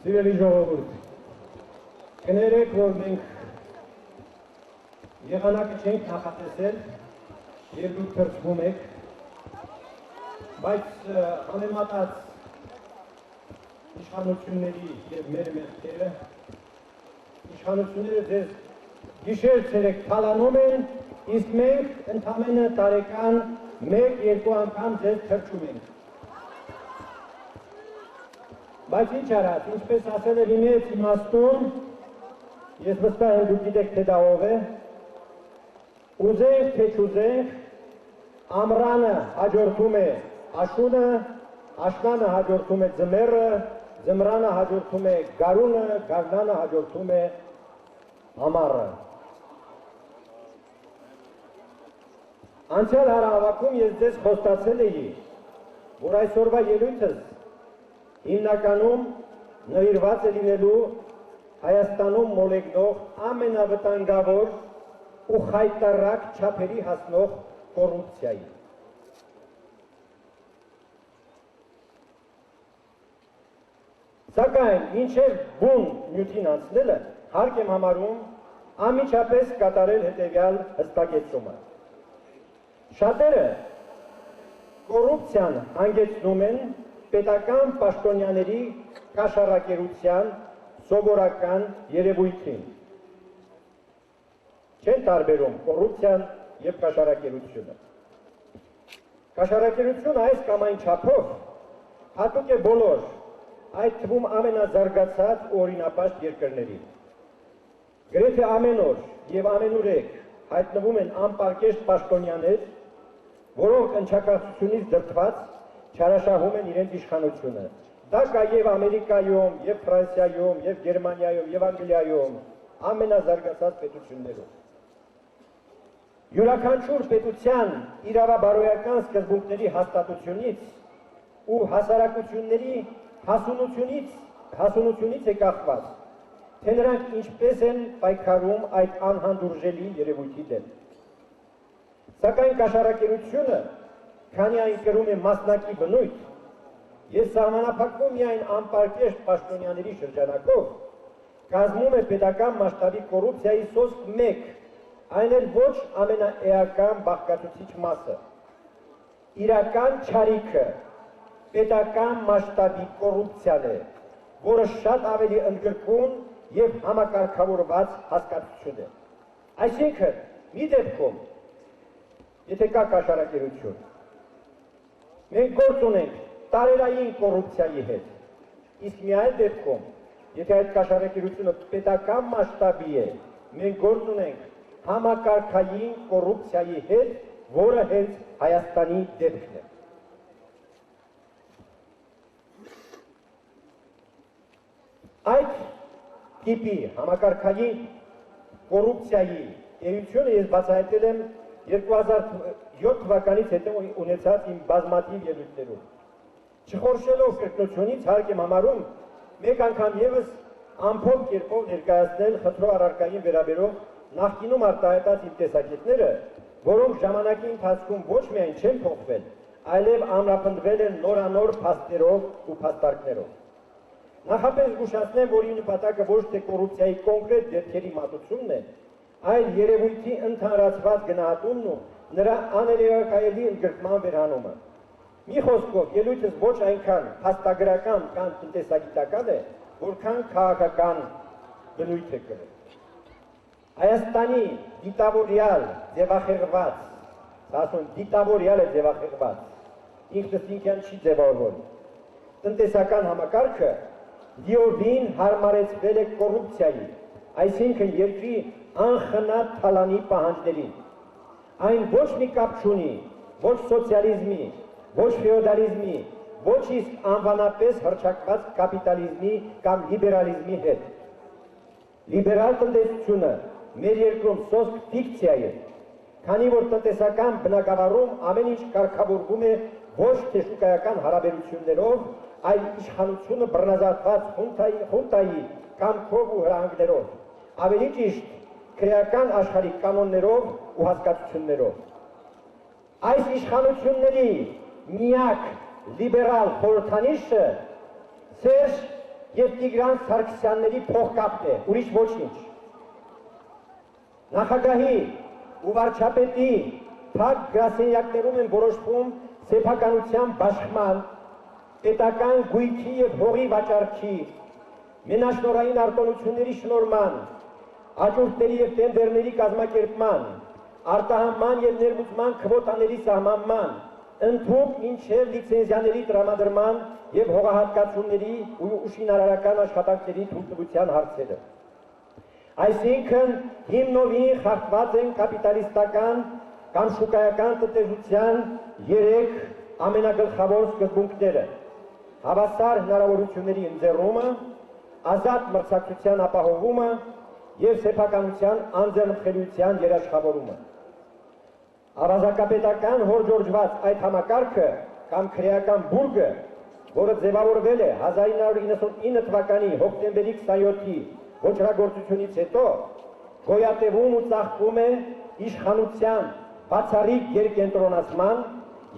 Սիրելի ժողովուրդ, կներեք, որ մենք եղանակը չենք նախատեսել եւ դուք թրջվում եք, բայց համեմատած իշխանությունների եւ մեր մեղքերը, իշխանությունները ձեզ գիշեր-ցերեկ թալանում են, իսկ մենք ընդամենը տարեկան 1-2 անգամ ձեզ թրջում ենք։ Բայց ինչ արած, ինչպես ասել է լինեց իմաստուն, ես վստահ եմ դուք գիտեք թե դա ով է, ուզենք թե չուզենք, ամռանը հաջորդում է աշունը, աշնանը հաջորդում է ձմեռը, ձմռանը հաջորդում է գարունը, գարնանը հաջորդում է ամառը։ Անցյալ հարավակում ես ձեզ խոստացել էի, որ այսօրվա ելույթս հիմնականում նվիրված է լինելու Հայաստանում մոլեգնող ամենավտանգավոր ու խայտառակ չափերի հասնող կոռուպցիայի։ Սակայն մինչև բուն նյութին անցնելը հարկ եմ համարում անմիջապես կատարել հետևյալ հստակեցումը։ Շատերը կոռուպցիան հանգեցնում են պետական պաշտոնյաների կաշառակերության սովորական երևույթին։ Չեն տարբերում կոռուպցիան եւ կաշառակերությունը։ Կաշառակերությունը այս կամ այն չափով հատուկ է բոլոր, այդ թվում ամենազարգացած ու օրինապաշտ երկրներին։ Գրեթե ամեն օր եւ ամենուրեք հայտնվում են անպարկեշտ պաշտոնյաներ, որոնք ընչակացությունից դրդված չարաշահում են իրենց իշխանությունը։ Դա կա եւ Ամերիկայում, եւ Ֆրանսիայում, եւ Գերմանիայում, եւ Անգլիայում, ամենազարգացած պետություններում։ Յուրաքանչյուր պետության իրավաբարոյական սկզբունքների հաստատությունից ու հասարակությունների հասունությունից է կախված, թե նրանք ինչպես են պայքարում այդ անհանդուրժելի երևույթի դեմ։ Սակայն կաշառակերությունը, քանի այն կրում է մասնակի բնույթ եւ սահմանափակվում միայն անպարկեշտ պաշտոնյաների շրջանակով, կազմում է պետական մասշտաբի կոռուպցիայի սոսկ մեկ, այն էլ ոչ ամենաէական բաղկացուցիչ մասը։ Իրական չարիքը պետական մասշտաբի կոռուպցիան է, որը շատ ավելի ընդգրկուն եւ համակարգավորված հասկացություն է։ Այսինքն, մի դեպքում, եթե կա կաշառակերություն, մենք գործ ունենք տարերային կոռուպցիայի հետ, իսկ մի այլ դեպքում, եթե այդ կաշառակերությունը պետական մասշտաբի է, մենք գործ ունենք համակարգային կոռուպցիայի հետ, որը հենց Հայաստանի դեպքն է։ Այդ տիպի համակարգային կոռուպցիայի էությունը ես բացահայտել եմ 2007 թվականից հետո ունեցած իմ բազմաթիվ ելույթներում։ Չխորշելով կրկնությունից հարկ եմ համարում մեկ անգամ եւս ամփոփ կերպով ներկայացնել խնդրող առարկային վերաբերող նախկինում արտահայտած իմ տեսակետները, որոնք ժամանակի ընթացքում ոչ միայն չեն փոխվել, այլև ամրապնդվել են նորանոր փաստերով ու փաստարկներով։ Նախապես զգուշացնեմ, որ իմ նպատակը ոչ թե կոռուպցիայի կոնկրետ դեպքերի մատուցումն է, այլ երևույթի ընդհանրացված գնահատումն ու նրա աներևակայելի ընդգրկման վերանումը։ Մի խոսքով, ելույթս ոչ այնքան փաստագրական կամ տնտեսագիտական է, որքան քաղաքական բնույթ է կրում։ Հայաստանի դիտավորյալ ձևախեղված, ասում դիտավորյալ է ձևախեղված, ինքնս ինքան չի ձևավորվում։ Տնտեսական համակարգը լիովին հարմարեցվել է կոռուպցիայի, այսինքն երկրի անխնա թալանի պահանջներին։ Այն ոչ մի կապ չունի, ոչ սոցիալիզմի, ոչ ֆեոդալիզմի, ոչ իսկ անվանապես հռչակված կապիտալիզմի կամ լիբերալիզմի հետ։ Լիբերալ տնտեսությունը մեր երկրում սոսկ ֆիկցիա է, քանի որ տնտեսական բնագավառում ամեն ինչ կարգավորվում է ոչ թե շուկայական հարաբերություններով, այլ իշխանությունը բռնազավթված խունտայի կամքով ու հրահանգներով, ավելի ճիշտ քրեական աշխարհի կանոններով ու հասկացություններով։ Այս իշխանությունների միակ լիբերալ խորհրդանիշը Սերժ եւ Տիգրան Սարգսյանների փոխկապն է, ուրիշ ոչինչ։ Նախագահի ու վարչապետի փակ գրասենյակներում են որոշվում սեփականության բաշխման, պետական գույքի եւ հողի վաճառքի, մենաշնորհային արտոնությունների շնորհման, հաջորդների եւ տենդերների կազմակերպման, արտահանման եւ ներմուծման քվոտաների սահմանման, ընդհանուր մինչև լիցենզիաների տրամադրման եւ հողահատկացումների ու շինարարական աշխատանքների թույլտվության հարցերը։ Այսինքն հիմնովին խախտված են կապիտալիստական կամ շուկայական տնտեսության երեք ամենագլխավոր սկզբունքները՝ հավասար հնարավորությունների ընձեռումը, ազատ մրցակցության ապահովումը եւ սեփականության անձեռնխելիության երաշխավորումը։ Ավազակապետական հորժորժված այդ համակարգը կամ քրեական բուրգը, որը ձևավորվել է 1999 թվականի հոկտեմբերի 27-ի ոչռագործությունից հետո, գոյատևում ու ծաղկում է իշխանության բացառիկ երկենտրոնացման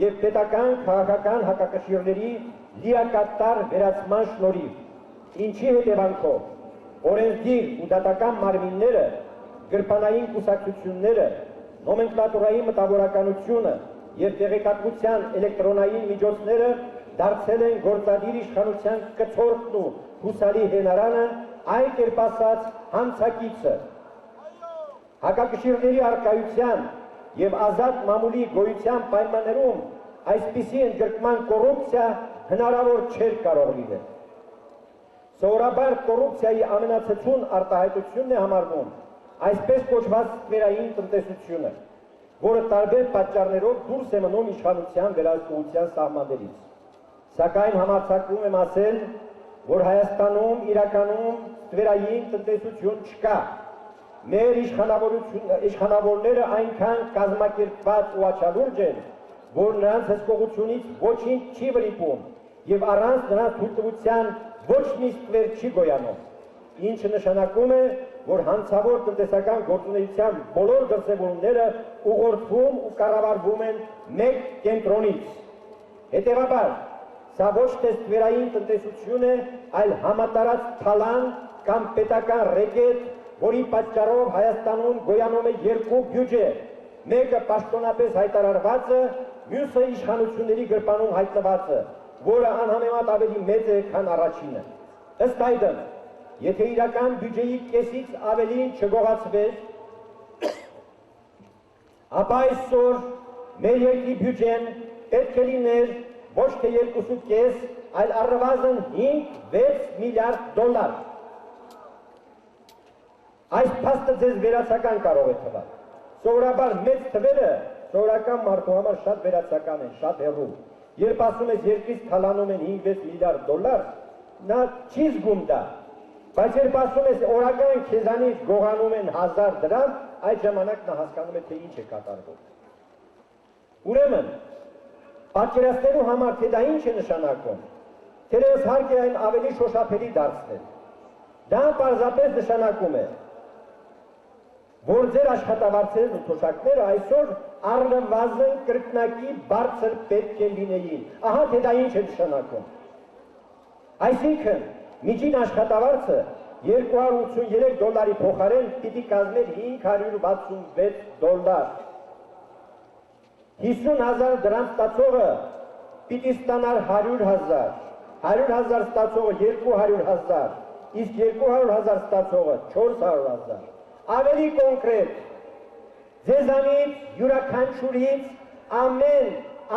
եւ պետական քաղաքական հակակշիռների լիակատար վերացման շնորհիվ, ինչի հետևանքով օրենսգիր ու դատական մարմինները, գրպանային կուսակցությունները, նոմենկլատուրայի մտավորականությունը եւ տեղեկատվության էլեկտրոնային միջոցները դարձել են գործադիր իշխանության կցորդն ու հուսալի հենարանը, այլ կերպ ասած հանցակիցը։ Հակակշիռների առկայության եւ ազատ մամուլի գոյության պայմաններում այսպիսի ընդգրկման կոռուպցիա հնարավոր չէր կարող լինել։ Սովորաբար կոռուպցիայի ամենացցուն արտահայտությունն է համարվում այսպես կոչված ստվերային տնտեսությունը, որը տարբեր պատճառներով դուրս է մնում իշխանության վերահսկողության սահմաններից։ Սակայն համարձակվում եմ ասել, որ Հայաստանում իրականում ստվերային տնտեսություն չկա։ Մեր իշխանավորները այնքան կազմակերպված ու աչալուրջ են, որ նրանց հսկողությունից ոչինչ չի վրիպում եւ առանց նրանց թույլտվության ոչ մի ստվեր չի գոյանում, ինչը նշանակում է, որ հանցավոր տնտեսական գործունեության բոլոր դրսևորումները ուղղորդվում ու կառավարվում են մեկ կենտրոնից։ Հետևաբար, սա ոչ թե ստվերային տնտեսություն է, այլ համատարած թալան կամ պետական ռեկետ, որի պատճառով Հայաստանում գոյանում է երկու բյուջե, մեկը պաշտոնապես հայտարարվածը, մյուսը իշխանությունների գրպանում հայտնվածը, որը անհամեմատ ավելի մեծ է, քան առաջինը։ Ըստ այդմ, եթե իրական բյուջեի կեսից ավելին չգողացվեր, ապա այսօր մեր երկրի բյուջեն պետք է լիներ ոչ թե 2.5, այլ առնվազն 5-6 միլիարդ դոլար։ Այս փաստը ձեզ վերացական կարող է թվալ։ Սովորաբար մեծ թվերը սովորական մարդու համար շատ վերացական են, շատ հեռու։ Երբ ասում ես երկրից թալանում են 5-6 միլիարդ դոլար, նա չի զգում դա։ Բայց երբ ասում ես օրական քեզանից գողանում են 1000 դրամ, այդ ժամանակ նա հասկանում է, թե ինչ է կատարվում։ Ուրեմն, պատկերացնելու համար թե դա ինչ է նշանակում, թերևս հարկ է այն ավելի շոշափելի դարձնել։ Դա պարզապես նշանակում է, որ ձեր աշխատավարձերն ու թոշակները այսօր առնվազն կրկնակի բարձր պետք է լինեին։ Ահա թե դա ինչ է նշանակում։ Այսինքն, միջին աշխատավարձը 283 դոլարի փոխարեն պիտի կազմեր 566 դոլար։ 50,000 դրամ ստացողը պիտի ստանար 100,000, 100,000 ստացողը 200,000, իսկ 200,000 ստացողը 400,000։ Ավելի կոնկրետ, ձեզանից յուրաքանչյուրից ամեն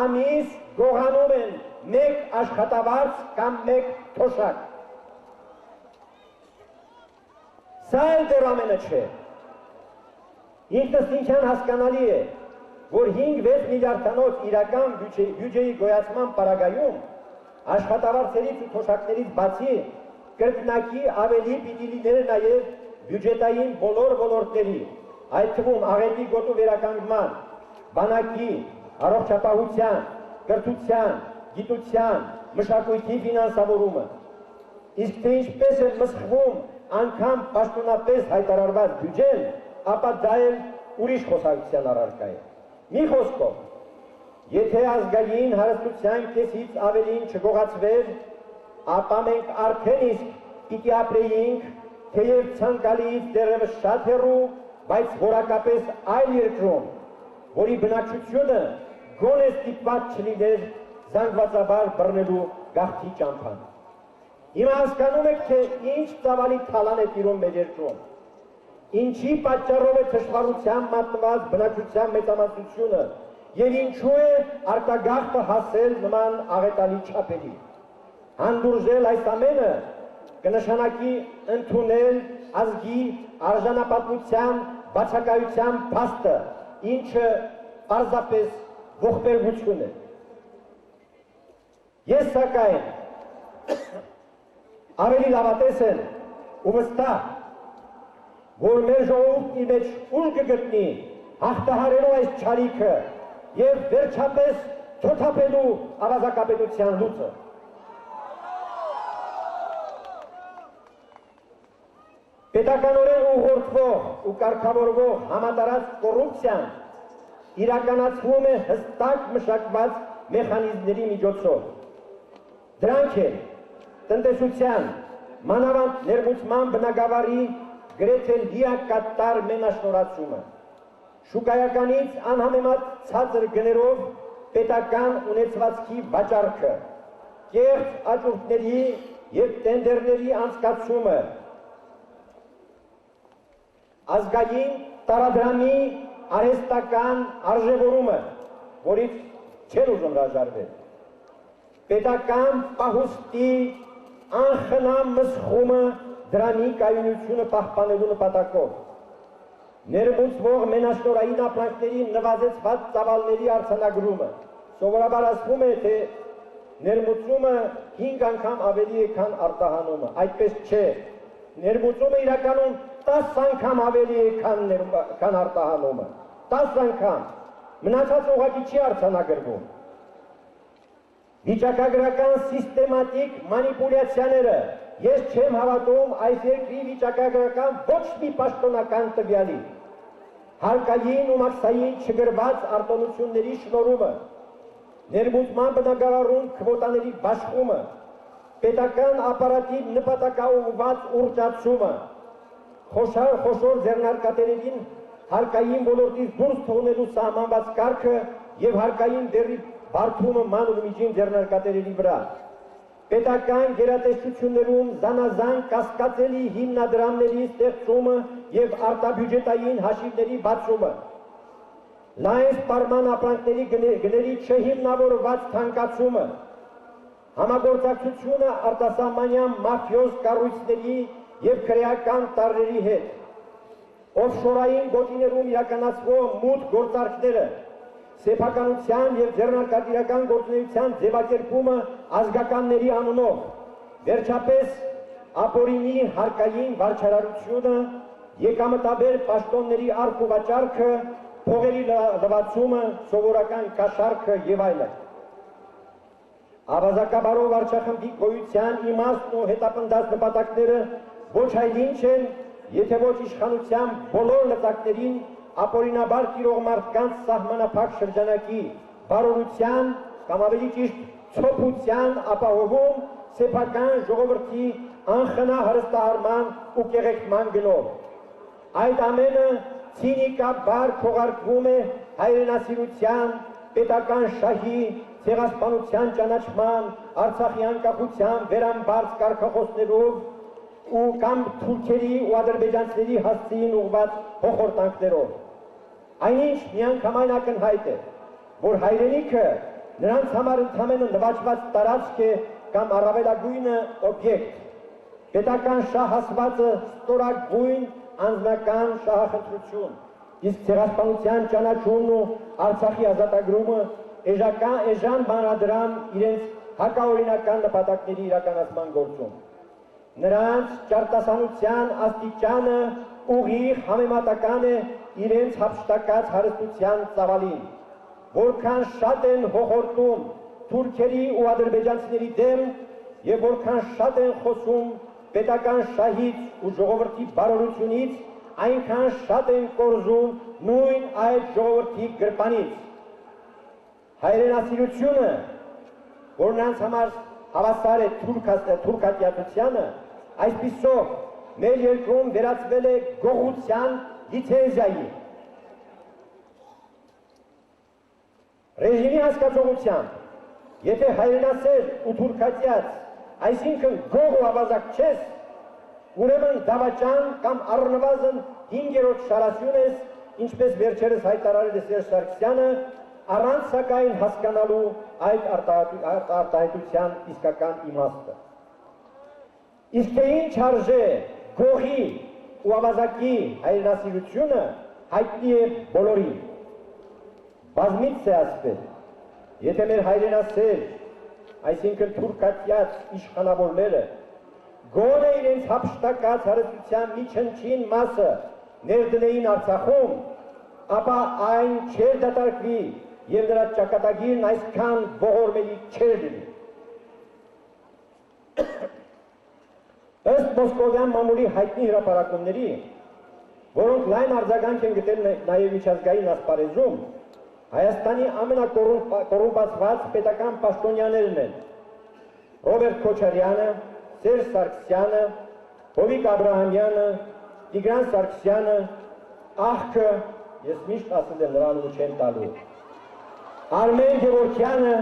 ամիս գողանում են մեկ աշխատավարձ կամ մեկ թոշակ։ Սա էլ դեռ ամենը չէ։ Ինքնըստինքյան հասկանալի է, որ 5-6 միլիարդանոց իրական բյուջեի գոյացման պարագայում աշխատավարձերից ու թոշակներից բացի կրկնակի ավելի պիտի լիներ նաև բյուջետային բոլոր ոլորտների, այդ թվում աղետի գոտու վերականգնման, բանակի, առողջապահության, կրթության, գիտության, մշակույթի ֆինանսավորումը։ Իսկ թե ինչպես է մսխվում անգամ պաշտոնապես հայտարարված բյուջեն, ապա դա էլ ուրիշ խոսակցության առարկա է։ Մի խոսքով, եթե ազգային հարստության կեսից ավելին չգողացվեր, ապա մենք արդեն իսկ պիտի ապրեինք, թեև ցանկալից դեռևս շատ հեռու, բայց որակապես այլ երկրում, որի բնակչությունը գոնե ստիպված չլիներ զանգվածաբար բռնելու գաղթի ճամփան։ Հիմա հասկանում եք, թե ինչ ծավալի թալան է տիրում մեր երկրում, ինչի պատճառով է թշվառության մատնված բնակչության մեծամասնությունը եւ ինչու է արտագաղթը հասել նման աղետալի չափերի։ Հանդուրժել այս ամենը կնշանակի ընդունել ազգի արժանապատվության բացակայության փաստը, ինչը պարզապես ողբերգություն է։ Ես սակայն ավելի լավատես եմ ու վստահ, որ մեր ժողովուրդի մեջ ուժ կգտնի հաղթահարելու այս չարիքը եւ վերջապես թոթափելու ավազակապետության լուծը։ Պետականորեն ուղղորդվող ու կարգավորվող համատարած կոռուպցիան իրականացվում է հստակ մշակված մեխանիզմների միջոցով։ Դրանք են տնտեսության, մանավանդ ներմուծման բնագավառի գրեթե լիակատար մենաշնորհացումը, շուկայականից անհամեմատ ցածր գներով պետական ունեցվածքի վաճառքը, կեղծ աճուրդների եւ տենդերների անցկացումը, ազգային տարադրամի արհեստական արժևորումը, որից չեն ուզում հրաժարվել, պետական պահուստի անխնամ մսխումը դրամի կայունությունը պահպանելու նպատակով, ներմուծվող մենաշնորհային ապրանքների նվազեցված ծավալների արձանագրումը, սովորաբար ասվում է, թե ներմուծումը 5 անգամ ավելի է, քան արտահանումը, այդպես չէ, ներմուծումը իրականում 10 անգամ ավելի է, քան արտահանումը, 10 անգամ, մնացած ուղղակի չի արձանագրվում։ Վիճակագրական սիստեմատիկ մանիպուլյացիաները, ես չեմ հավատում այս երկրի վիճակագրական ոչ մի պաշտոնական տվյալի, հարկային ու մաքսային չգրված արտոնությունների շնորհումը, ներմուծման բնագավառում քվոտաների բաշխումը, պետական ապարատի նպատակաուղղված ուռճացումը, խոշոր ձեռնարկատերերին հարկային ոլորտից դուրս թողնելու սահմանված կարգը եւ հարկային դերի բարդումը մանր ու միջին ձեռնարկատերերի վրա, պետական գերատեսչություններում զանազան կասկածելի հիմնադրամների ստեղծումը եւ արտաբյուջետային հաշիվների բացումը, լայն սպառման ապրանքների գների չհիմնավորված թանկացումը, համագործակցությունը արտասահմանյան մաֆիոզ կառույցների եւ քրեական տարրերի հետ, օֆշորային գոտիներում իրականացվող մութ գործարքները, սեփականության եւ ձեռնարկատիրական գործունեության ձևակերպումը ազգականների անունով, վերջապես ապօրինի հարկային վարչարարությունը, եկամտաբեր պաշտոնների արկ ու վաճառքը, փողերի լվացումը, սովորական կաշառքը եւ այլն։ Ավազակաբարով վարչախմբի գոյության իմաստն ու հետապնդած նպատակները ոչ այլ ինչ են, եթե ոչ իշխանության բոլոր լծակներին ապօրինաբար տիրող մարդկանց սահմանափակ շրջանակի բարօրության կամ ավելի ճիշտ ցոփության ապահովում սեփական ժողովրդի անխնա հարստահարման ու կեղեքման գնով։ Այդ ամենը ցինիկաբար քողարկվում է հայրենասիրության, պետական շահի, ցեղասպանության ճանաչման, Արցախի անկախության վերամբարձ կարգախոսներով ու կամ թուրքերի ու ադրբեջանցիների հասցեին ուղղված հոխորտանքներով։ Այնինչ միանգամայն ակնհայտ է, որ հայրենիքը նրանց համար ընդամենը նվաճված տարածք է կամ առավելագույնը օբյեկտ, պետական շահ ասվածը ստորագույն անձնական շահախնդրություն, իսկ ցեղասպանության ճանաչումն ու Արցախի ազատագրումը էժան բանադրամ իրենց հակաօրինական նպատակների իրականացման գործում։ Նրանց ճարտասանության աստիճանը ուղիղ համեմատական է իրենց հափշտակած հարստության ծավալին, որքան շատ են հոխորտում թուրքերի ու ադրբեջանցիների դեմ եւ որքան շատ են խոսում պետական շահից ու ժողովրդի բարօրությունից, այնքան շատ են կորզում նույն այդ ժողովրդի գրպանից։ Հայրենասիրությունը, որ նրանց համար հավասար է թուրքատյացությանը, Այսպիսով մեր երկրում վերածվել է գողության լիցենզիայի։ Ռեժիմի հասկացողությամբ, եթե հայրենասեր ու թուրքացիած, այսինքն գող ու ավազակ չես, ուրեմն դավաճան կամ առնվազն 5-րդ շարասյուն ես, ինչպես վերջերս հայտարարել է Սերժ Սարգսյանը, առանց սակայն հասկանալու այդ արտահայտության իսկական իմաստը։ Իսկ թե ինչ արժե գողի ու ավազակի հայրենասիրությունը հայտնի է բոլորին։ Բազմից է ասվել, եթե մեր հայրենասեր, այսինքն թուրքացիած իշխանավորները գոնե իրենց հափշտակած հարստության մի չնչին մասը ներդնեին Արցախում, ապա այն չէր դատարկվի եւ նրա ճակատագիրն այսքան ողորմելի չէր լինի։ Ըստ մոսկովյան մամուլի հայտնի հրապարակումների, որոնք լայն արձագանք են գտել նաեւ միջազգային ասպարեզում, Հայաստանի ամենակոռումպացված պետական պաշտոնյաներն են Ռոբերտ Քոչարյանը, Սերժ Սարգսյանը, Հովիկ Աբրահամյանը, Տիգրան Սարգսյանը, աղքը, ես միշտ ասել եմ նրան ու չեմ տալու, Արմեն Գևորգյանը,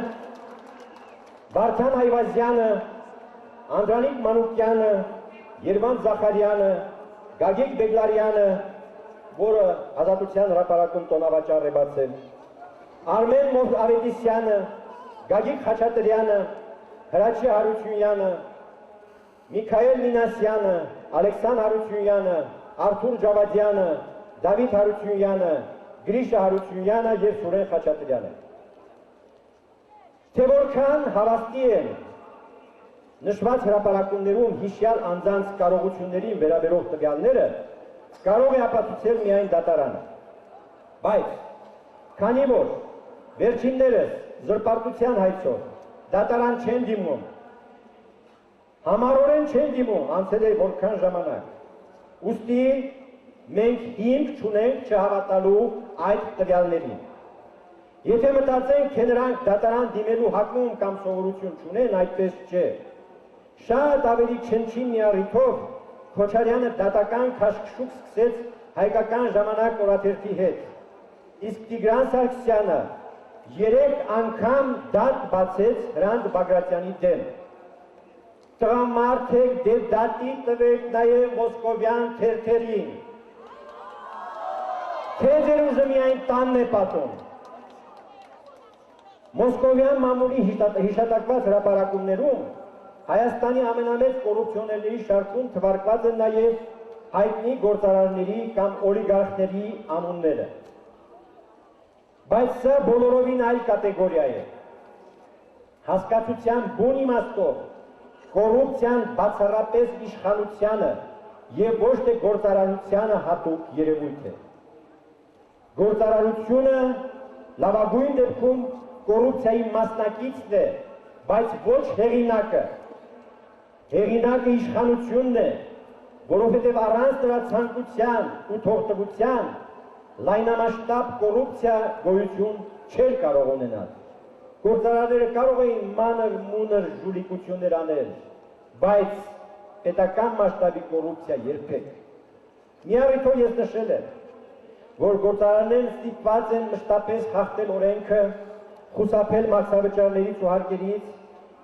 Վարդան Այվազյանը, Անդրանիկ Մանուկյանը, Երվանդ Զախարյանը, Գագիկ Բեգլարյանը, որը Ազատության հրապարակում տոնավաճառ է բացել, Արմեն Ավետիսյանը, Գագիկ Խաչատրյանը, Հրաչի Հարությունյանը, Միքայել Մինասյանը, Ալեքսան Հարությունյանը, Արթուր Ջավադյանը, Դավիթ Հարությունյանը, Գրիշա Հարությունյանը և Սուրեն Խաչատրյանը։ Թե որքան հավաստի են նշված հրապարակումներում հիշյալ անձանց կարողություններին վերաբերող տվյալները, կարող է ապացուցել միայն դատարանը։ Բայց, քանի որ վերջիններս զրպարտության հայցով դատարան չեն դիմում, համառորեն չեն դիմում, անցել է որքան ժամանակ, ուստի մենք հիմք չունենք չհավատալու այդ տվյալներին։ Եթե մտածենք, թե նրանք դատարան դիմելու հակում կամ սովորություն չունեն, այդպես չէ։ Շատ ավելի չնչին մի առիթով Քոչարյանը դատական քաշքշուկ սկսեց Հայկական ժամանակ օրաթերթի հետ, իսկ Տիգրան Սարգսյանը 3 անգամ դատ բացեց Հրանտ Բագրատյանի դեմ։ Տղամարդ եք, դե դատի տվեք նաև մոսկովյան թերթերին։ Թե ձեր ուժը միայն տանն է պատում։ Մոսկովյան մամուլի հիշատակված հրապարակումներում Հայաստանի ամենամեծ կոռուպցիոներների շարքում թվարկված են նաև հայտնի գործարարների կամ օլիգարխների անունները։ Բայց սա բոլորովին այլ կատեգորիա է։ Հասկացության բուն իմաստով կոռուպցիան բացառապես իշխանությանը եւ ոչ թե գործարարությանը հատուկ երևույթ է։ Գործարարությունը լավագույն դեպքում կոռուպցիայի մասնակիցն է, բայց ոչ հեղինակը։ Հեղինակը իշխանությունն է, որովհետև առանց նրա ցանկության ու թողտվության լայնամասշտաբ կոռուպցիա գոյություն չէր կարող ունենալ։ Գործարարները կարող էին մանր-մունր ժուլիկություններ անել, բայց պետական մասշտաբի կոռուպցիա երբեք։ Մի առիթով ես նշել եմ, որ գործարարներն ստիպված են մշտապես խախտել օրենքը, խուսափել մաքսավճարներից ու հարկերից,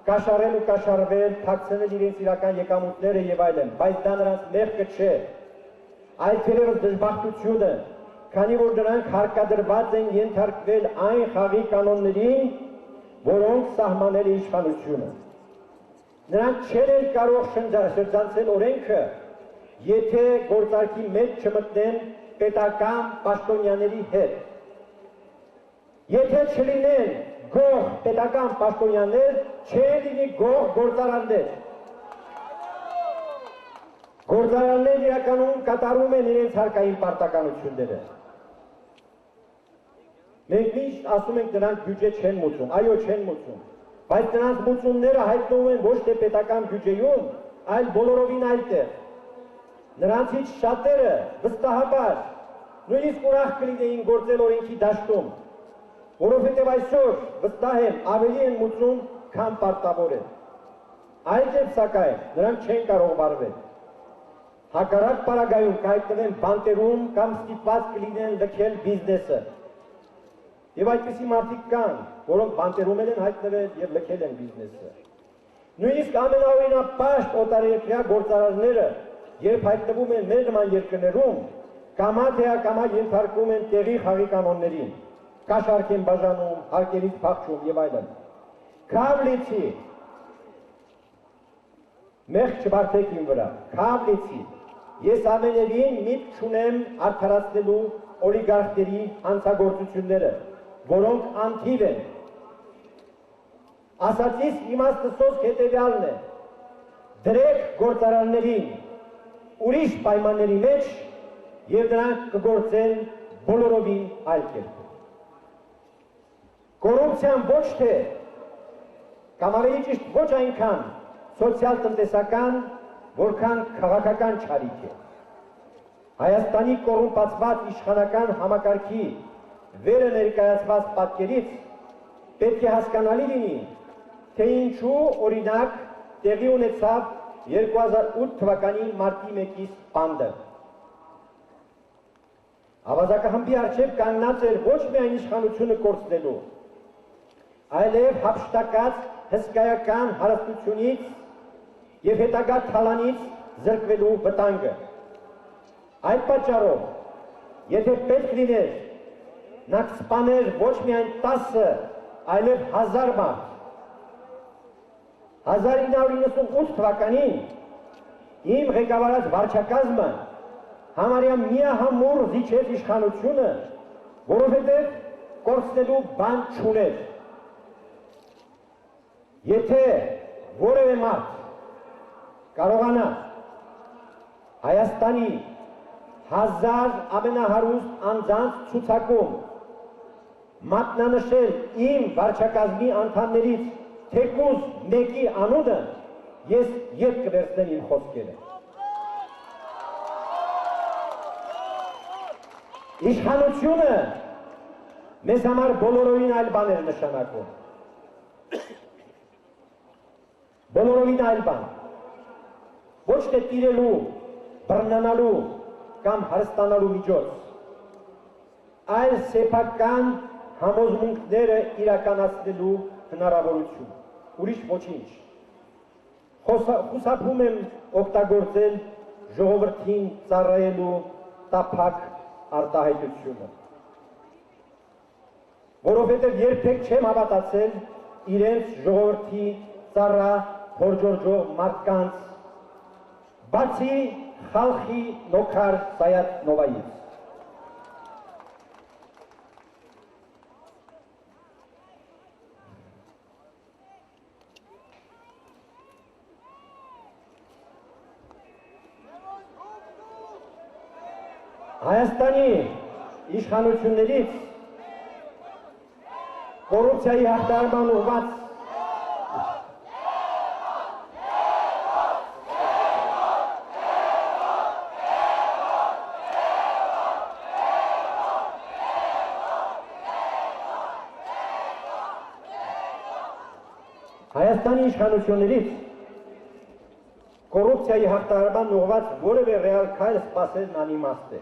կաշառել ու կաշառվել, թաքցնել իրենց իրական եկամուտները եւ այլն, բայց դա նրանց մեղքը չէ։ Այլ թերևս դժբախտությունը, քանի որ նրանք հարկադրված են ենթարկվել այն խաղի կանոններին, որոնք սահմանել է իշխանությունը։ Նրանք չեն կարող շրջանցել օրենքը, եթե գործարքի մեջ չմտնեն պետական պաշտոնյաների հետ։ Եթե չլինեն գող պետական պաշտոնյաներ, չեն լինի գող գործարարներ։ Գործարարներն իրականում կատարում են իրենց հարկային պարտականությունները։ Մենք միշտ ասում ենք նրանք բյուջե չեն մուծում, այո չեն մուծում, բայց նրանց մուծումները հայտնվում են ոչ թե պետական բյուջեում, այլ բոլորովին այլտեղ։ Նրանցից շատերը վստահաբար նույնիսկ ուրախ կլինեին գործել օրենքի դաշտում, որովհետև այսօր վստահ եմ ավելի են մուծում, քան պարտավոր են։ Այլ կերպ սակայն նրանք չեն կարող վարվել։ հակառակ պարագայում կհայտնվեն բանտերում կամ ստիպված կլինեն լքել բիզնեսը։ Եվ այդպիսի մարդիկ կան, որոնք բանտերում են հայտնվել և լքել են բիզնեսը։ Նույնիսկ ամենաօրինապաշտ օտարերկրյա գործարարները, երբ հայտնվում են մեր նման երկրներում, կամա թե ակամա ենթարկվում են տեղի խաղի կանոններին, կաշառք են բաժանում, հարկերից փախչում և այլն։ Քավլիցի, մեղք չբարձեք իմ վրա, քավլիցի, ես ամենևին միտք չունեմ արդարացնելու օլիգարխների հանցագործությունները, որոնք անթիվ են։ Ասացիս իմաստը սոսկ հետևյալն է, դրեք գործարարներին ուրիշ պայմանների մեջ և նրանք կգործեն բոլորովին այլ կերպ։ Կոռուպցիան ոչ թե, կամ ավելի ճիշտ ոչ այնքան սոցիալ-տնտեսական, որքան քաղաքական չարիք է։ Հայաստանի կոռումպացված իշխանական համակարգի վերը ներկայացված պատկերից պետք է հասկանալի լինի, թե ինչու օրինակ տեղի ունեցավ 2008 թվականի մարտի 1-ի սպանդը։ Ավազակահմբի առջև կանգնած էր ոչ միայն իշխանությունը կորցնելու, այլև հափշտակած հսկայական հարստությունից և հետագա թալանից զրկվելու վտանգը։ Այդ պատճառով, եթե պետք լիներ, նա կսպաներ ոչ միայն 10, այլև 1000 մարդ։ 1998 թվականին իմ ղեկավարած վարչակազմը համարյա միահամուռ զիջեց իշխանությունը, որովհետև կորցնելու բան չուներ։ Եթե որևէ մարդ կարողանա Հայաստանի 1000 ամենահարուստ անձանց ցուցակում մատնանշել իմ վարչակազմի անդամներից թեկուզ մեկի անունը, ես ետ կվերցնեմ իմ խոսքերը։ Իշխանությունը մեզ համար բոլորովին այլ բան էր նշանակում։ Բոլորովին այլ բան։ Ոչ թե տիրելու, բռնանալու կամ հարստանալու միջոց, այլ սեփական համոզմունքները իրականացնելու հնարավորություն, ուրիշ ոչինչ։ Խուսափում եմ օգտագործել ժողովրդին ծառայելու տափակ արտահայտությունը, որովհետև երբեք չեմ հավատացել իրենց ժողովրդի ծառա հորջորջող մարդկանց, բացի խալխի նոքար Սայաթ Նովայից։ Հայաստանի իշխանություններից կոռուպցիայի հաղթահարման ուղղված Հայաստանի իշխանություններից կոռուպցիայի հաղթահարման ուղղված որևէ ռեալ քայլ սպասելն անիմաստ է։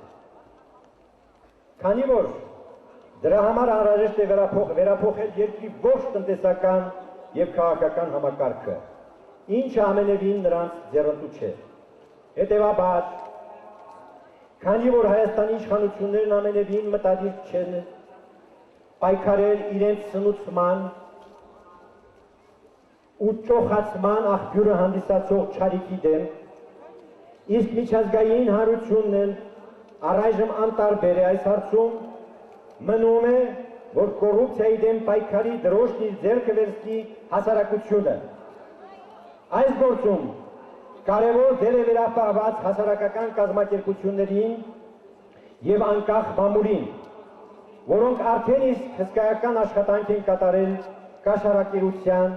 Քանի որ դրա համար անհրաժեշտ է վերափոխել երկրի ողջ տնտեսական և քաղաքական համակարգը, ինչը ամենևին նրանց ձեռնտու չէ։ Հետևաբար, քանի որ Հայաստանի իշխանություններն ամենևին մտադիր չեն պայքարել իրենց սնուցման ու ճոխացման աղբյուրը հանդիսացող չարիքի դեմ, իսկ միջազգային հանրությունն էլ առայժմ անտարբեր է այս հարցում, մնում է, որ կոռուպցիայի դեմ պայքարի դրոշն իր ձեռքը վերցնի հասարակությունը։ Այս գործում կարևոր դեր է վերապահված հասարակական կազմակերպություններին և անկախ մամուլին, որոնք արդեն իսկ հսկայական աշխատանք են կատարել կաշառակերության,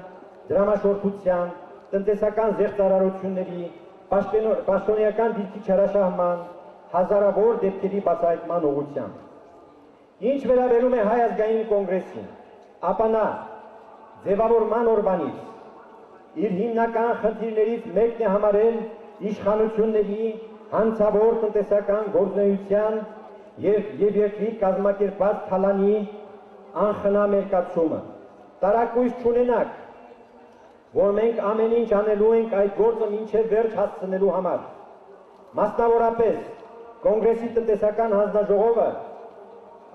դրամաշորթության, տնտեսական զեղծարարությունների, պաշտոնեական դիրքի չարաշահման, հազարավոր դեպքերի բացահայտման ուղղությամբ։ Ինչ վերաբերում է Հայ ազգային կոնգրեսին, ապա նա ձևավորման օրվանից իր հիմնական խնդիրներից մեկն է համարել իշխանությունների հանցավոր տնտեսական գործունեության եւ երկրի կազմակերպած թալանի անխնա մերկացումը։ Տարակույս չունենաք, որ մենք ամեն ինչ անելու ենք այդ գործը մինչև վերջ հասցնելու համար։ Մասնավորապես Կոնգրեսի տնտեսական հանձնաժողովը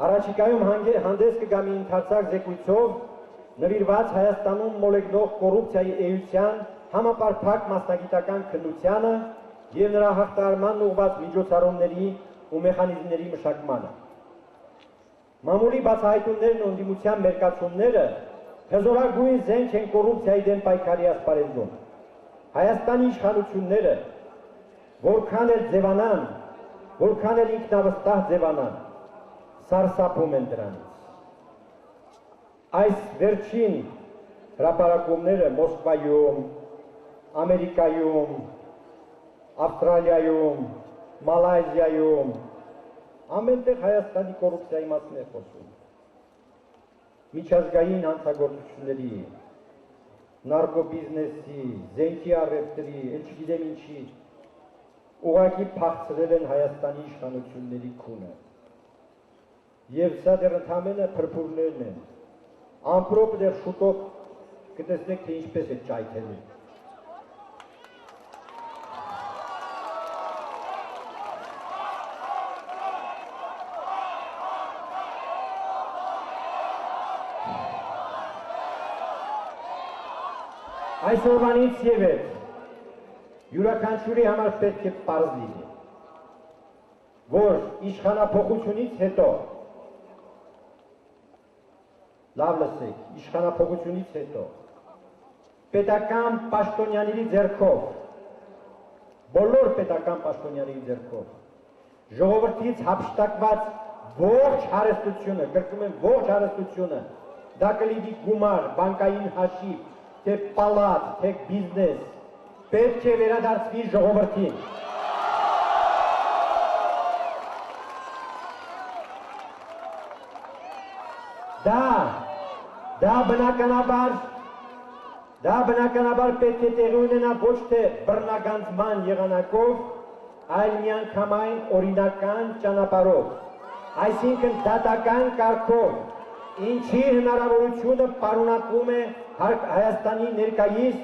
առաջիկայում հանդես կգա մի ընդարձակ զեկույցով նվիրված Հայաստանում մոլեգնող կոռուպցիայի էության համապարփակ մասնագիտական քննությանը եւ նրա հաղթահարման ուղղված միջոցառումների ու մեխանիզմների մշակմանը։ Մամուլի բացահայտումներն ու ընդդիմության մերկացումները հզորագույն զենք են կոռուպցիայի դեմ պայքարի ասպարեզում։ Հայաստանի իշխանությունները որքան էլ ձևանան, որքան էլ ինքնավստահ ձևանան, սարսափում են դրանից։ Այս վերջին հրապարակումները Մոսկվայում, Ամերիկայում, Ավստրալիայում, Մալայզիայում, ամենտեղ Հայաստանի կոռուպցիայի մասին է խոսում։ Միջազգային հանցագործությունների, նարկոբիզնեսի, զենքի առևտրի, չգիտեմ ինչի, ուղղակի փախցրել են Հայաստանի իշխանությունների քունը։ Եվ սա դեռ ընդամենը փրփուրներն են։ Ամպրոպ դեռ շուտով կտեսնեք, թե ինչպես է ճայթելու։ Այսօրվանից եւ էլ յուրաքանչյուրի համար պետք է պարզ լինի, որ իշխանափոխությունից հետո, լավ լսեք, իշխանափոխությունից հետո, պետական պաշտոնյաների ձեռքով, բոլոր պետական պաշտոնյաների ձեռքով, ժողովրդից հափշտակված ողջ հարստությունը, կրկնում եմ ողջ հարստությունը, դա կլինի գումար, բանկային հաշիվ, թե պալատ, թե բիզնես, պետք է վերադարձվի ժողովրդին։ Դա բնականաբար պետք է տեղի ունենա ոչ թե բռնագանձման եղանակով, այլ միանգամայն օրինական ճանապարհով, այսինքն դատական կարգով, ինչի հնարավորությունը պարունակում է Հայաստանի ներկայիս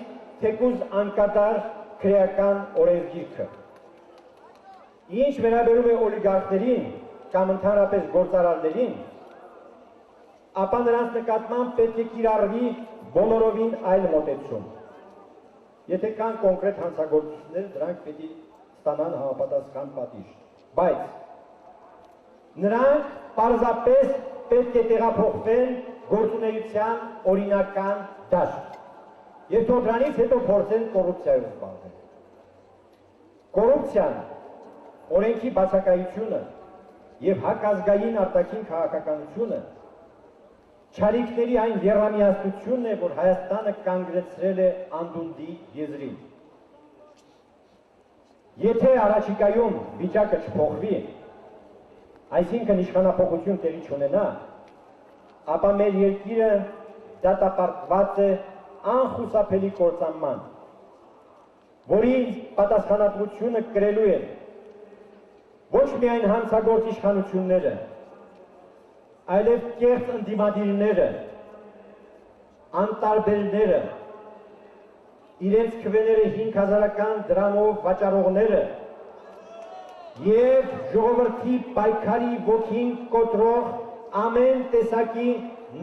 թեկուզ անկատար քրեական օրենսգիրքը։ Ինչ վերաբերում է օլիգարխներին կամ ընդհանրապես գործարարներին, ապա նրանց նկատմամբ պետք է կիրառվի բոլորովին այլ մոտեցում։ Եթե կան կոնկրետ հանցագործություններ, դրանք պետք է ստանան համապատասխան պատիժ։ Բայց նրանք պարզապես պետք է տեղափոխվեն գործունեության օրինական դաշտ։ Եվ թող դրանից հետո փորձեն կոռուպցիայով զբաղվել։ Կոռուպցիան, օրենքի բացակայությունը եւ հակազգային արտաքին քաղաքականությունը չարիքների այն եռամիացությունն է, որ Հայաստանը կանգնեցրել է անդունդի եզրին։ Եթե առաջիկայում վիճակը չփոխվի, այսինքն իշխանափոխություն տեղի չունենա, ապա մեր երկիրը դատապարտված է անխուսափելի կործանման, որի պատասխանատվությունը կրելու են ոչ միայն հանցագործ իշխանությունները, այլև կեղծ ընդդիմադիրները, անտարբերները, իրենց քվեները 5000-ական դրամով վաճառողները եւ ժողովրդի պայքարի ոգին կոտրող ամեն տեսակի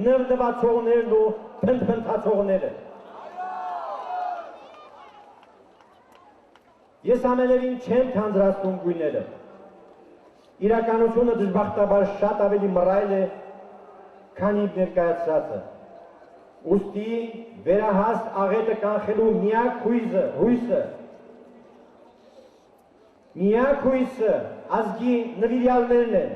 նրդվածողներն ու փնթփնթացողները։ Ես ամենևին չեմ թանձրացնում գույները։ Իրականությունը դժբախտաբար շատ ավելի մռայլ է, քան իմ ներկայացրածը։ Ուստի վերահաս աղետը կանխելու միակ հույսը ազգի նվիրյալներն են,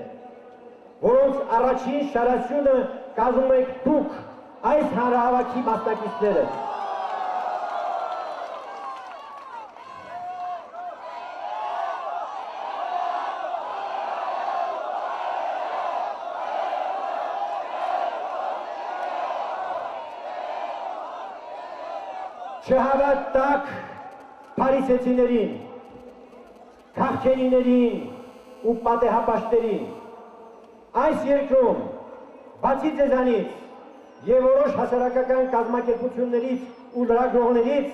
որոնց առաջին շարասյունը կազմում եք դուք, այս հանրահավաքի մասնակիցները։ Չհավատաք փարիսեցիներին, քաղաքերիներին ու պատեհապաշտերին։ Այս երկրում բացի ձեզանից եւ որոշ հասարակական կազմակերպություններից ու լրագրողներից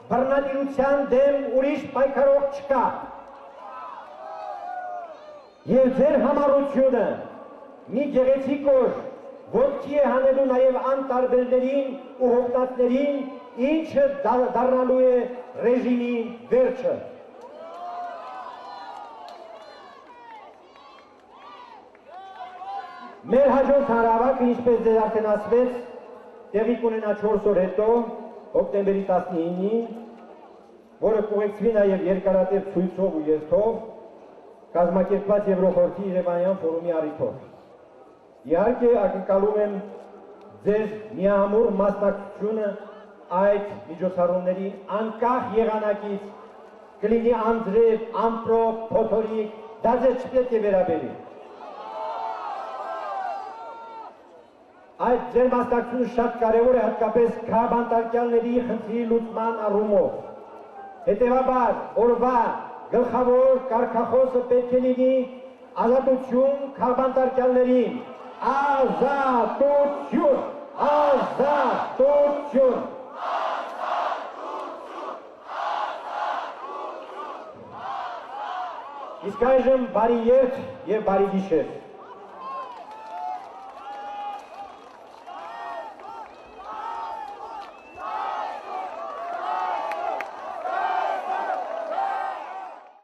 բռնատիրության դեմ ուրիշ պայքարող չկա։ Եվ ձեր համառությունը մի գեղեցիկ օր ոտքի է հանելու նաև անտարբերներին ու հոգնածներին, ինչը դառնալու է ռեժիմի վերջը։ Մեր հաջորդ հանրահավաքը, ինչպես ձեզ արդեն ասվեց, տեղի կունենա 4 օր հետո, հոկտեմբերի 19-ին, որը կուղեկցվի նաև երկարատև ցույցով ու երթով, կազմակերպված Եվրոխորհրդի Երևանյան ֆորումի առիթով։ Իհարկե, ակնկալում եմ ձեզ միամուռ մասնակցությունը այդ միջոցառումների անկախ եղանակից, կլինի անձրև, ամպրոպ, փոթորիկ, դա ձեզ չպետք է վերաբերի։ Այդ ձեր մասնակցությունը շատ կարևոր է հատկապես քաղաքաբանտարկյալների խնդրի լուծման առումով։ Հետևաբար, օրվա գլխավոր կարգախոսը պետք է լինի ազատություն քաղաքաբանտարկյալներին։ Ազատություն! Ազատություն! Իսկ այժմ բարի երթ եւ բարի գիշեր։